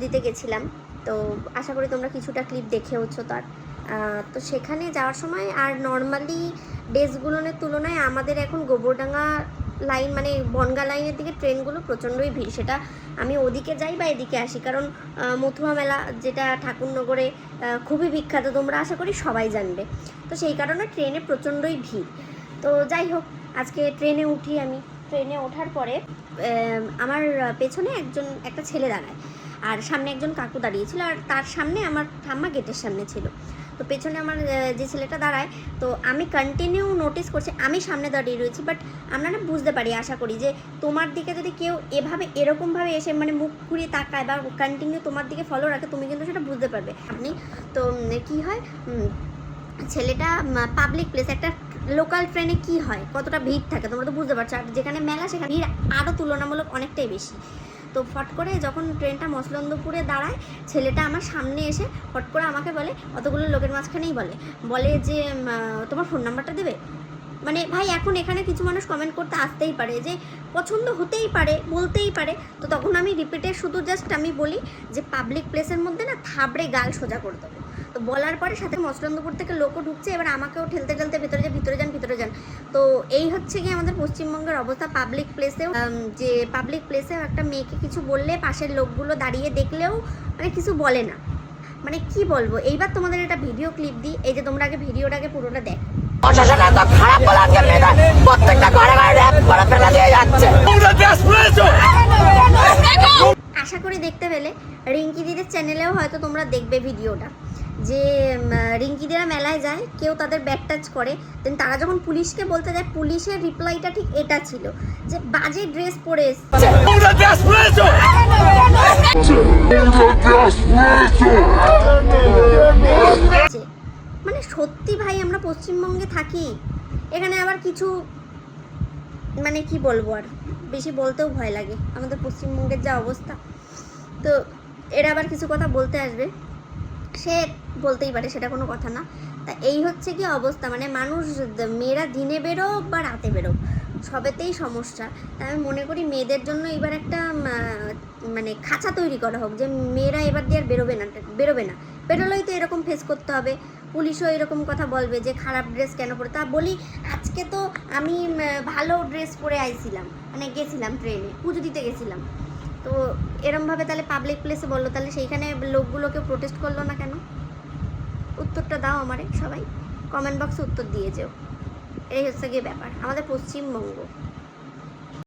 দিতে গেছিলাম। তো আশা করি তোমরা কিছুটা ক্লিপ দেখেওছো তার। তো সেখানে যাওয়ার সময় আর নর্মালি ডেজগুলোর তুলনায় আমাদের এখন গোবরডাঙ্গা লাইন মানে বনগা লাইনের দিকে ট্রেনগুলো প্রচণ্ডই ভিড়। সেটা আমি ওদিকে যাই বা এদিকে আসি, কারণ মথুয়া মেলা যেটা ঠাকুরনগরে খুবই বিখ্যাত, তোমরা আশা করি সবাই জানবে। তো সেই কারণে ট্রেনে প্রচণ্ডই ভিড়। তো যাই হোক, আজকে ট্রেনে উঠি আমি। ট্রেনে ওঠার পরে আমার পেছনে একটা ছেলে দাঁড়ায়, আর সামনে একজন কাকু দাঁড়িয়েছিল, আর তার সামনে আমার ঠাম্মা গেটের সামনে ছিল। তো পেছনে আমার যে ছেলেটা দাঁড়ায়, তো আমি কন্টিনিউ নোটিস করছি, আমি সামনে দাঁড়িয়ে রয়েছি, বাট আমরা না বুঝতে পারি, আশা করি যে তোমার দিকে যদি কেউ এরকমভাবে এসে মানে মুখ ঘুরিয়ে তাকায় বা কন্টিনিউ তোমার দিকে ফলো রাখে, তুমি কিন্তু সেটা বুঝতে পারবে আপনি। তো কী হয়, ছেলেটা পাবলিক প্লেস, একটা লোকাল ট্রেনে কি হয়, কতটা ভিড় থাকে তোমরা তো বুঝতে পারছো, আর যেখানে মেলা সেখানে ভিড় আরও তুলনামূলক অনেকটাই বেশি। তো ফট করে যখন ট্রেনটা মসলন্দপুরে দাঁড়ায়, ছেলেটা আমার সামনে এসে ফট করে আমাকে বলে, অতগুলো লোকের মাঝখানেই বলে যে তোমার ফোন নাম্বারটা দেবে। মানে ভাই, এখন এখানে কিছু মানুষ কমেন্ট করতে আসতেই পারে, যে পছন্দ হতেই পারে, বলতেই পারে। তো তখন আমি রিপিটে শুধু জাস্ট আমি বলি যে পাবলিক প্লেসের মধ্যে না থাবড়ে গাল সোজা করে দেবো। তো বলার পরে সাথে মসলন্দপুর থেকে লোকও ঢুকছে, এবার আমাকেও ঠেলতে ভিতরে যান। তো এই হচ্ছে কি আমাদের পশ্চিমবঙ্গের অবস্থা। পাবলিক প্লেসেও একটা মেয়েকে কিছু বললে পাশের লোকগুলো দাঁড়িয়ে দেখলেও মানে কিছু বলে না। মানে কি বলবো, এইবার তোমাদের একটা ভিডিও ক্লিপ দিই, এই যে তোমরা আগে ভিডিওটাকে পুরোটা দেখো। আশা করি দেখতে পেলে। রিঙ্কি দিদির চ্যানেলেও হয়তো তোমরা দেখবে ভিডিওটা, যে রিঙ্কি দিরা মেলায় যায়, কেউ তাদের ব্যাগ টাচ করে, দেন তারা যখন পুলিশকে বলতে যায়, পুলিশের রিপ্লাইটা ঠিক এটা ছিল যে বাজে ড্রেস পরে এসছে। মানে সত্যি ভাই, আমরা পশ্চিমবঙ্গে থাকি, এখানে আবার কিছু মানে কি বলবো, আর বেশি বলতেও ভয় লাগে আমাদের পশ্চিমবঙ্গের যা অবস্থা। তো এরা আবার কিছু কথা বলতে আসবে, সে বলতেই পারে, সেটা কোনো কথা না। তা এই হচ্ছে কি অবস্থা, মানে মানুষ, মেয়েরা দিনে বেরোক বা রাতে বেরোক, সবেতেই সমস্যা। তা আমি মনে করি মেয়েদের জন্য এবার একটা মানে খাঁচা তৈরি করা হোক, যে মেয়েরা এবার দিয়ে আর বেরোবে না। বেরোলেই তো এরকম ফেস করতে হবে, পুলিশও এরকম কথা বলবে যে খারাপ ড্রেস কেন পরে। তা বলি, আজকে তো আমি ভালো ড্রেস পরে আইছিলাম, মানে গেছিলাম ট্রেনে, পুজো দিতে গেছিলাম। তো এরমভাবে তাহলে পাবলিক প্লেসে বললো, তাহলে সেইখানে লোকগুলোকে প্রোটেস্ট করলো না কেন? উত্তরটা দাও আমারে সবাই, কমেন্ট বক্সে উত্তর দিয়ে যেও। এই হচ্ছে গিয়ে ব্যাপার আমাদের পশ্চিমবঙ্গ।